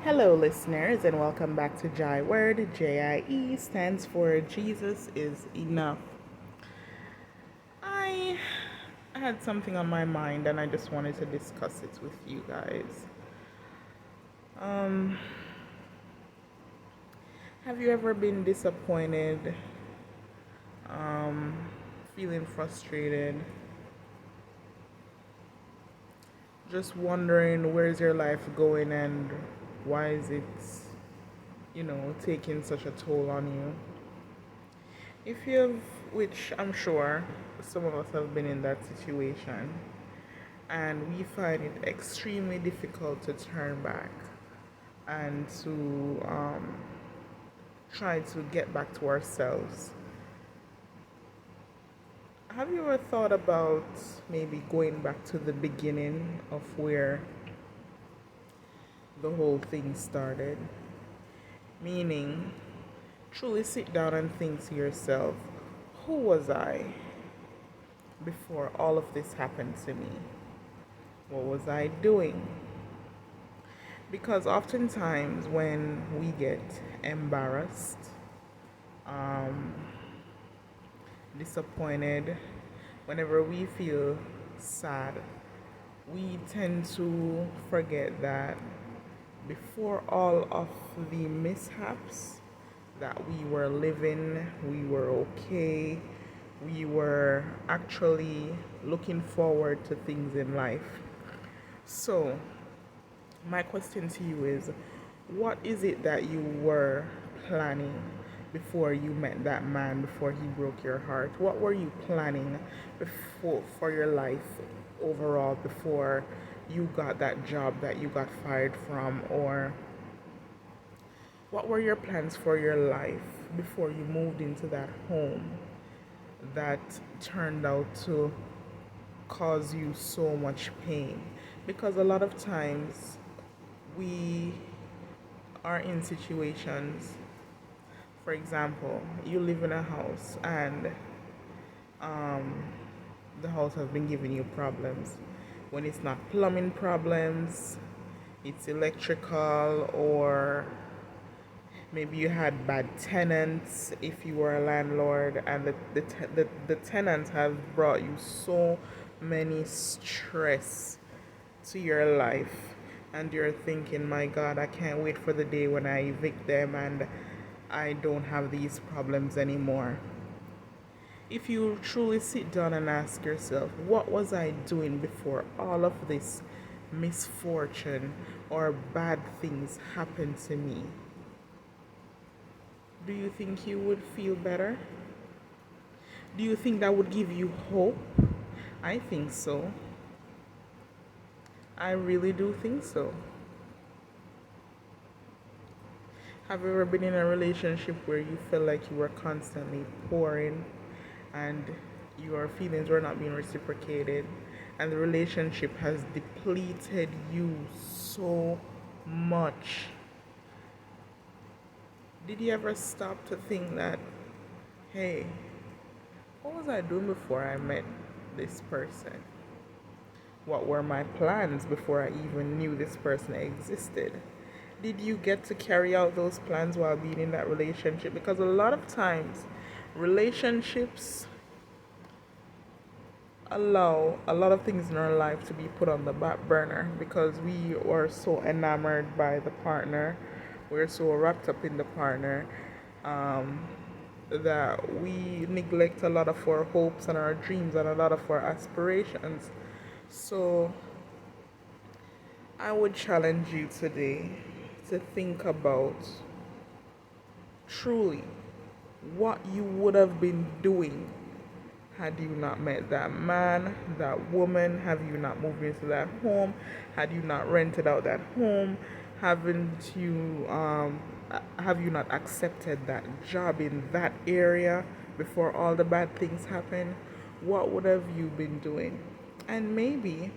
Hello, listeners, and welcome back to JIE WORD. JIE stands for Jesus is Enough. I had something on my mind and I just wanted to discuss it with you guys. Um, have you ever been disappointed, um, feeling frustrated, just wondering where's your life going and why is it, taking such a toll on you? If you've, which I'm sure some of us have been in that situation, and we find it extremely difficult to turn back and to try to get back to ourselves. Have you ever thought about maybe going back to the beginning of where the whole thing started? Meaning, truly sit down and think to yourself, who was I before all of this happened to me? What was I doing? Because oftentimes when we get embarrassed, um, disappointed, whenever we feel sad, we tend to forget that before all of the mishaps that we were living, we were okay, we were actually looking forward to things in life. So, my question to you is, what is it that you were planning before you met that man, before he broke your heart? What were you planning for your life overall before you got that job that you got fired from? Or what were your plans for your life before you moved into that home that turned out to cause you so much pain? Because a lot of times we are in situations, for example, you live in a house and um, the house has been giving you problems. When it's not plumbing problems, it's electrical, or maybe you had bad tenants if you were a landlord, and the tenants have brought you so many stress to your life, and you're thinking, my God, I can't wait for the day when I evict them and I don't have these problems anymore. If you truly sit down and ask yourself, what was I doing before all of this misfortune or bad things happened to me? Do you think you would feel better? Do you think that would give you hope? I think so. I really do think so. Have you ever been in a relationship where you felt like you were constantly pouring and your feelings were not being reciprocated, and the relationship has depleted you so much? Did you ever stop to think that, hey, what was I doing before I met this person? What were my plans before I even knew this person existed? Did you get to carry out those plans while being in that relationship? Because a lot of times, relationships allow a lot of things in our life to be put on the back burner because we are so enamored by the partner, we're so wrapped up in the partner, um, that we neglect a lot of our hopes and our dreams and a lot of our aspirations. So I would challenge you today to think about truly what you would have been doing had you not met that man, that woman, have you not moved into that home, had you not rented out that home, haven't you have you not accepted that job in that area before all the bad things happen? What would have you been doing? And maybe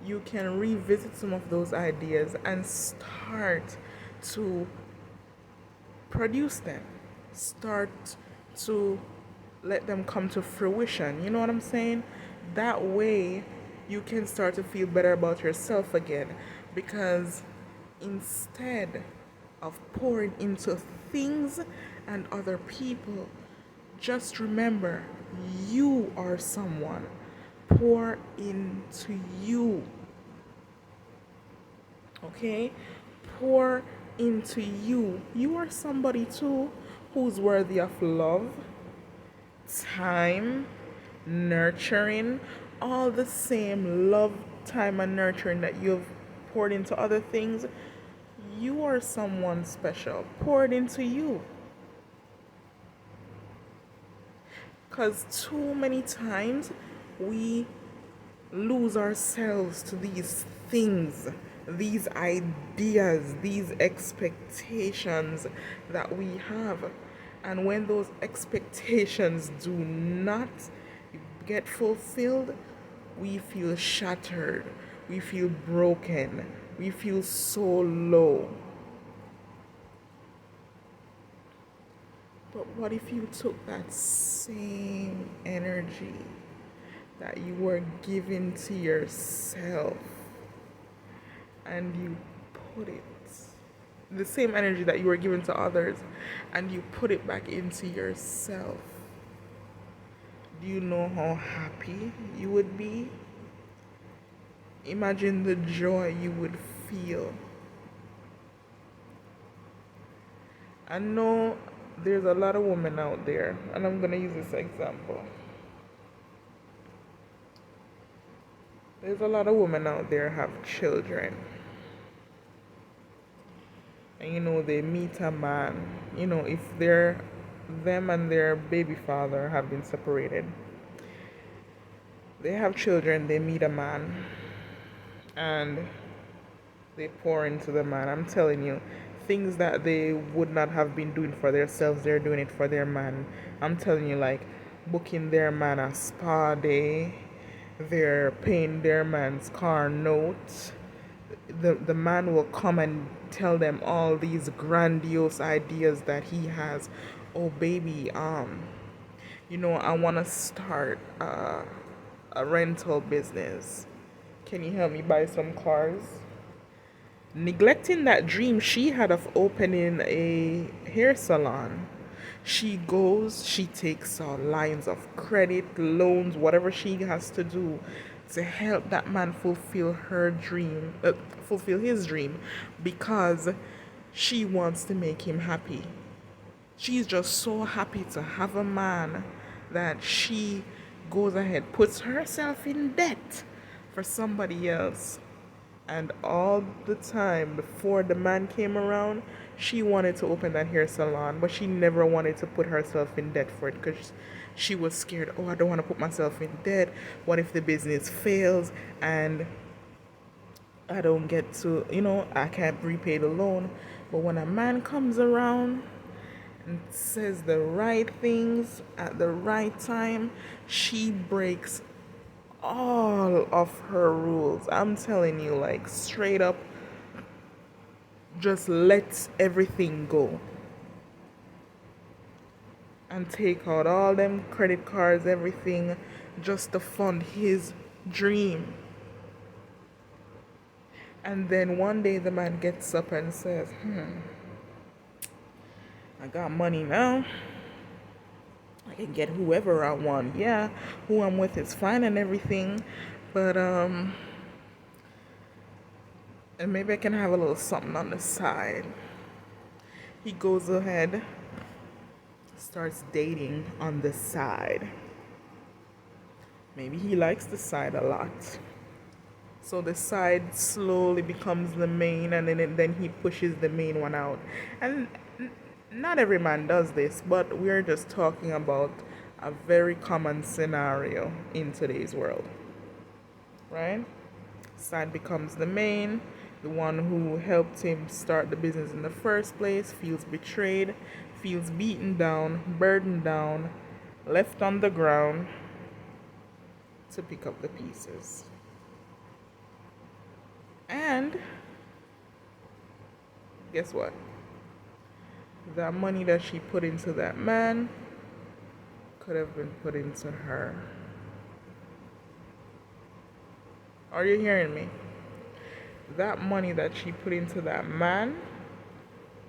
you can revisit some of those ideas and start to produce them. Start to let them come to fruition. You know what I'm saying? That way you can start to feel better about yourself again. Because instead of pouring into things and other people, just remember you are someone. Pour into you. Okay? Pour into you. You are somebody too who's worthy of love, time, nurturing, all the same love, time, and nurturing that you've poured into other things. You are someone special. Pour it into you. Because too many times we lose ourselves to these things, these ideas, these expectations that we have. And when those expectations do not get fulfilled, we feel shattered, we feel broken, we feel so low. But what if you took that same energy that you were giving to yourself and you put it, the same energy that you were giving to others, and you put it back into yourself? Do you know how happy you would be? Imagine the joy you would feel. I know there's a lot of women out there, and I'm going to use this example. There's a lot of women out there have children. And they meet a man. If them and their baby father have been separated, they have children, they meet a man, and they pour into the man. I'm telling you, things that they would not have been doing for themselves, they're doing it for their man. I'm telling you, like booking their man a spa day, they're paying their man's car note. The man will come and tell them all these grandiose ideas that he has. Oh baby, I want to start a rental business. Can you help me buy some cars? Neglecting that dream she had of opening a hair salon. She goes, she takes out lines of credit, loans, whatever she has to do to help that man fulfill fulfill his dream, because she wants to make him happy. She's just so happy to have a man that she goes ahead, puts herself in debt for somebody else. And all the time before the man came around, she wanted to open that hair salon, but she never wanted to put herself in debt for it because she was scared. Oh, I don't want to put myself in debt. What if the business fails and I don't get to, I can't repay the loan? But when a man comes around and says the right things at the right time, she breaks all of her rules. I'm telling you, like straight up, just lets everything go and take out all them credit cards, everything, just to fund his dream. And then one day the man gets up and says, I got money now, I can get whoever I want. Yeah, who I'm with is fine and everything, but and maybe I can have a little something on the side. He goes ahead, starts dating on the side. Maybe he likes the side a lot, so the side slowly becomes the main, and then he pushes the main one out. And not every man does this, but we're just talking about a very common scenario in today's world, right? Side becomes the main. The one who helped him start the business in the first place feels betrayed, feels beaten down, burdened down, left on the ground to pick up the pieces. And guess what? That money that she put into that man could have been put into her. Are you hearing me? that money that she put into that man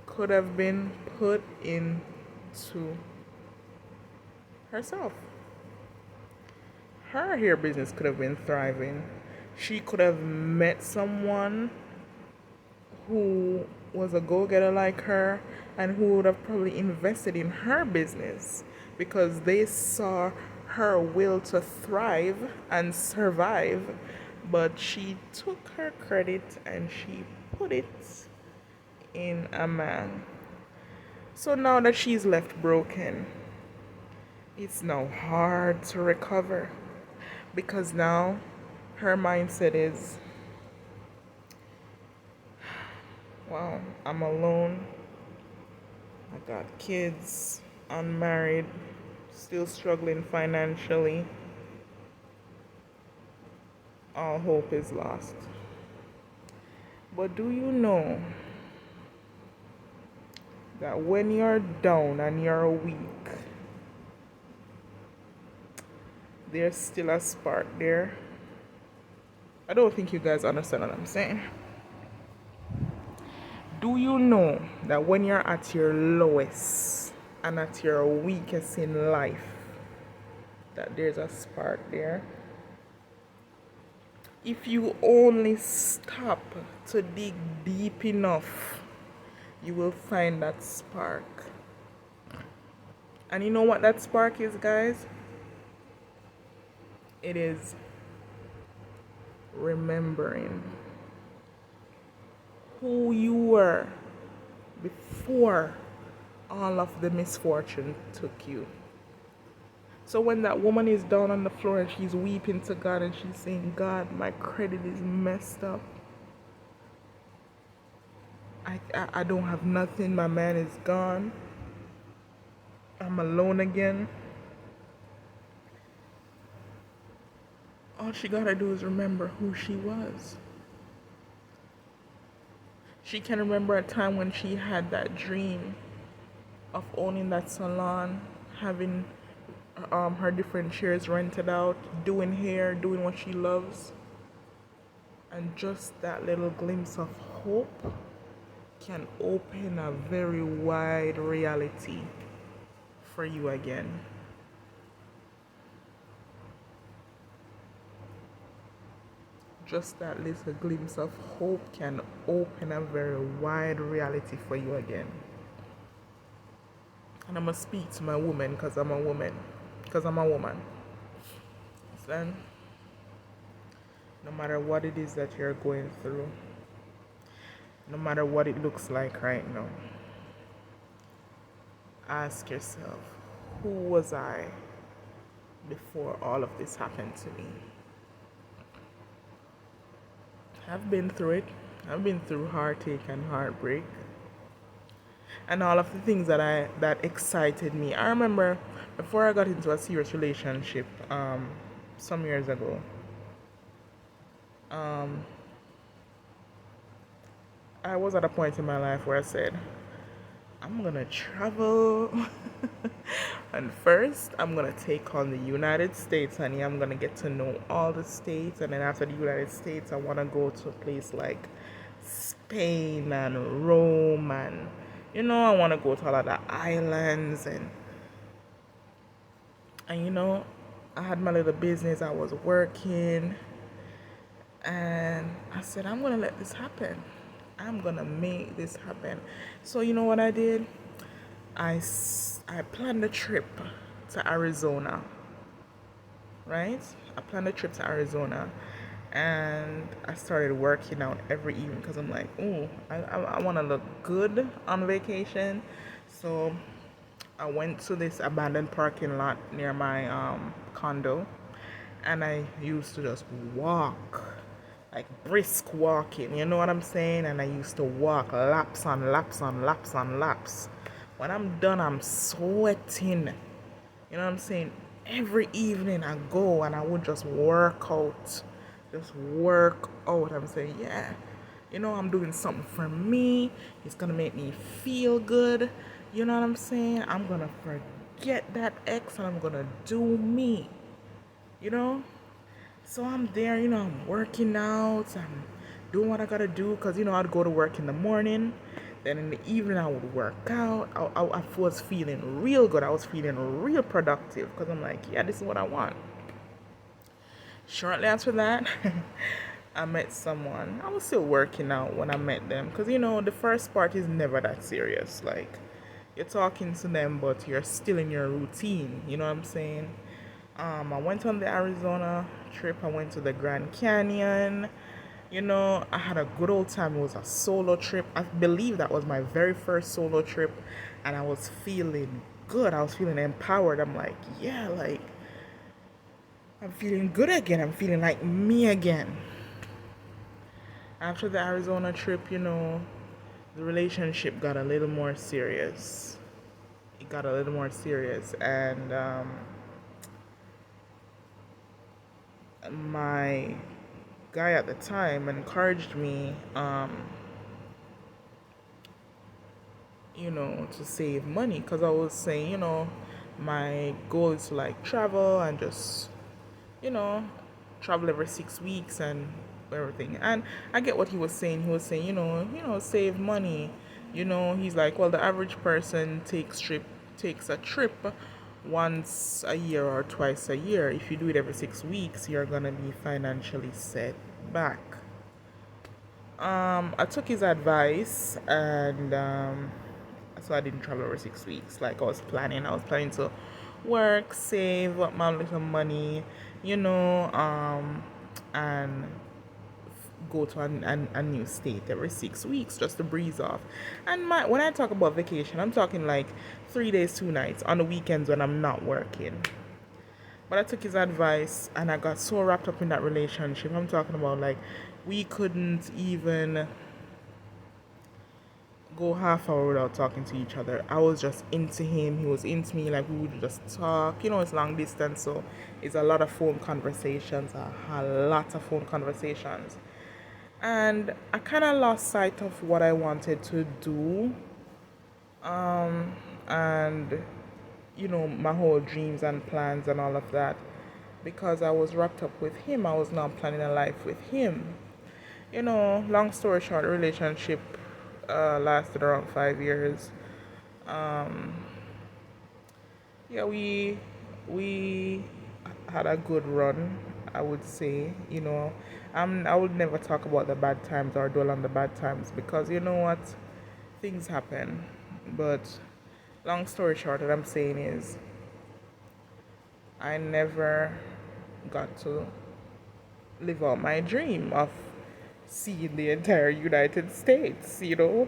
could have been put into herself. Her hair business could have been thriving. She could have met someone who was a go-getter like her and who would have probably invested in her business because they saw her will to thrive and survive, but she took her credit and she put it in a man. So now that she's left broken, it's now hard to recover because now her mindset is, wow, I'm alone. I got kids, unmarried, still struggling financially. All hope is lost. But do you know that when you're down and you're weak, there's still a spark there? I don't think you guys understand what I'm saying. Do you know that when you're at your lowest and at your weakest in life, that there's a spark there? If you only stop to dig deep enough, you will find that spark. And you know what that spark is, guys? It is remembering who you were before all of the misfortune took you. So when that woman is down on the floor and she's weeping to God and she's saying, God, my credit is messed up. I don't have nothing. My man is gone. I'm alone again. All she gotta do is remember who she was. She can remember a time when she had that dream of owning that salon, having her different chairs rented out, doing hair, doing what she loves. And just that little glimpse of hope can open a very wide reality for you again. Just that little glimpse of hope can open a very wide reality for you again. And I'm going to speak to my woman because I'm a woman. Because I'm a woman. Then, no matter what it is that you're going through, no matter what it looks like right now, ask yourself, who was I before all of this happened to me? I've been through it. I've been through heartache and heartbreak. And all of the things that excited me. I remember before I got into a serious relationship some years ago, I was at a point in my life where I said, I'm gonna travel and first I'm gonna take on the United States, honey. I'm gonna get to know all the states, and then after the United States I wanna go to a place like Spain and Rome, and I wanna go to all of the islands, and I had my little business, I was working, and I said, I'm gonna let this happen. I'm gonna make this happen. So you know what I did? I planned a trip to Arizona, right? I planned a trip to Arizona, and I started working out every evening because I'm like, oh, I want to look good on vacation. So I went to this abandoned parking lot near my condo, and I used to just walk, like brisk walking, you know what I'm saying? And I used to walk laps on laps on laps on laps. When I'm done, I'm sweating. You know what I'm saying? Every evening I go and I would just work out. Just work out. I'm saying, yeah, I'm doing something for me. It's going to make me feel good. You know what I'm saying? I'm going to forget that ex and I'm going to do me. So I'm there, I'm working out. I'm doing what I gotta do, because I'd go to work in the morning, then in the evening I would work out. I was feeling real good. I was feeling real productive because I'm like, yeah, this is what I want. Shortly after that, I met someone. I was still working out when I met them, because the first part is never that serious. Like, you're talking to them, but you're still in your routine. You know what I'm saying? I went on the Arizona trip. I went to the Grand Canyon. I had a good old time. It was a solo trip. I believe that was my very first solo trip, and I was feeling good. I was feeling empowered. I'm like, yeah, like, I'm feeling good again. I'm feeling like me again. After the Arizona trip, the relationship got a little more serious. It got a little more serious, and my guy at the time encouraged me, to save money, because I was saying, my goal is to like travel and just, you know, travel every 6 weeks and everything. And I get what he was saying. He was saying, save money. He's like, well, the average person takes a trip once a year or twice a year. If you do it every 6 weeks, you're gonna be financially set back. I took his advice, and so I didn't travel over 6 weeks like I was planning. I was planning to work, save up my little money, and go to a new state every 6 weeks just to breeze off. And when I talk about vacation, I'm talking like 3 days, 2 nights on the weekends when I'm not working. But I took his advice, and I got so wrapped up in that relationship. I'm talking about, like, we couldn't even go half hour without talking to each other. I was just into him. He was into me. Like, we would just talk. It's long distance, so it's a lot of phone conversations, a lot of phone conversations. And I kind of lost sight of what I wanted to do. And my whole dreams and plans and all of that, because I was wrapped up with him. I was now planning a life with him. Long story short, the relationship lasted around 5 years. Yeah, we had a good run, I would say. I would never talk about the bad times or dwell on the bad times, because you know what, things happen. But long story short, what I'm saying is, I never got to live out my dream of seeing the entire United States,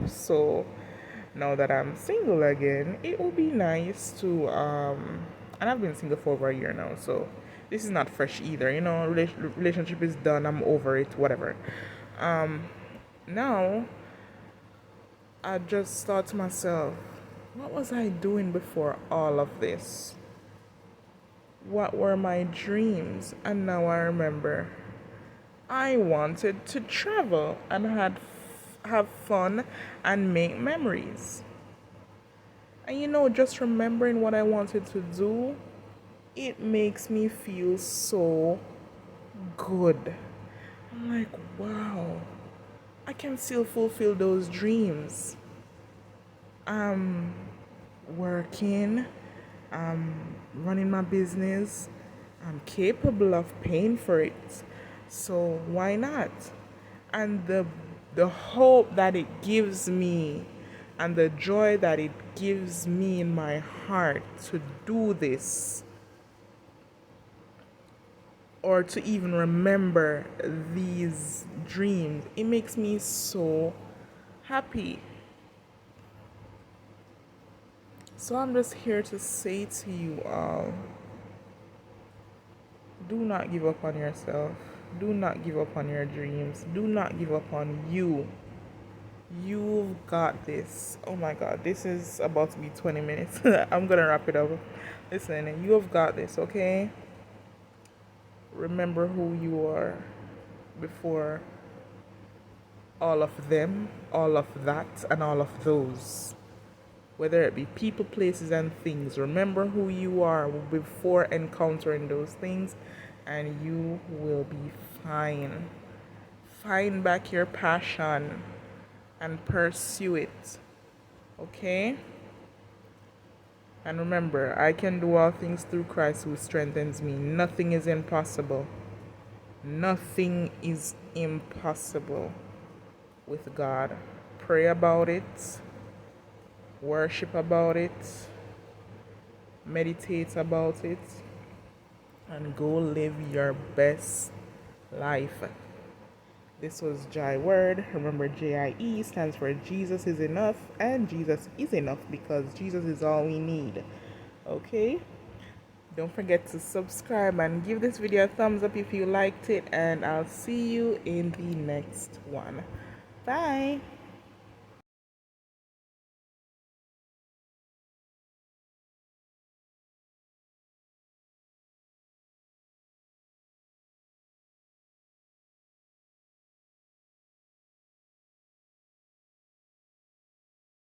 So now that I'm single again, it would be nice to, and I've been single for over a year now, so this is not fresh either, relationship is done, I'm over it, whatever. Now, I just thought to myself, what was I doing before all of this? What were my dreams? And now I remember, I wanted to travel and have fun and make memories. And just remembering what I wanted to do, it makes me feel so good. I'm like, wow, I can still fulfill those dreams. I'm working, I'm running my business, I'm capable of paying for it. So why not? And the hope that it gives me, and the joy that it gives me in my heart to do this, or to even remember these dreams, it makes me so happy. So I'm just here to say to you all, do not give up on yourself. Do not give up on your dreams. Do not give up on you. You've got this. Oh my God, this is about to be 20 minutes. I'm going to wrap it up. Listen, you have got this, okay? Remember who you are before all of them, all of that, and all of those. Whether it be people, places, and things. Remember who you are before encountering those things, and you will be fine. Find back your passion and pursue it. Okay? And remember, I can do all things through Christ who strengthens me. Nothing is impossible. Nothing is impossible with God. Pray about it, worship about it, meditate about it, and go live your best life. This was JIE WORD. Remember, JIE stands for Jesus is enough, and Jesus is enough because Jesus is all we need. Okay? Don't forget to subscribe and give this video a thumbs up if you liked it, and I'll see you in the next one. Bye!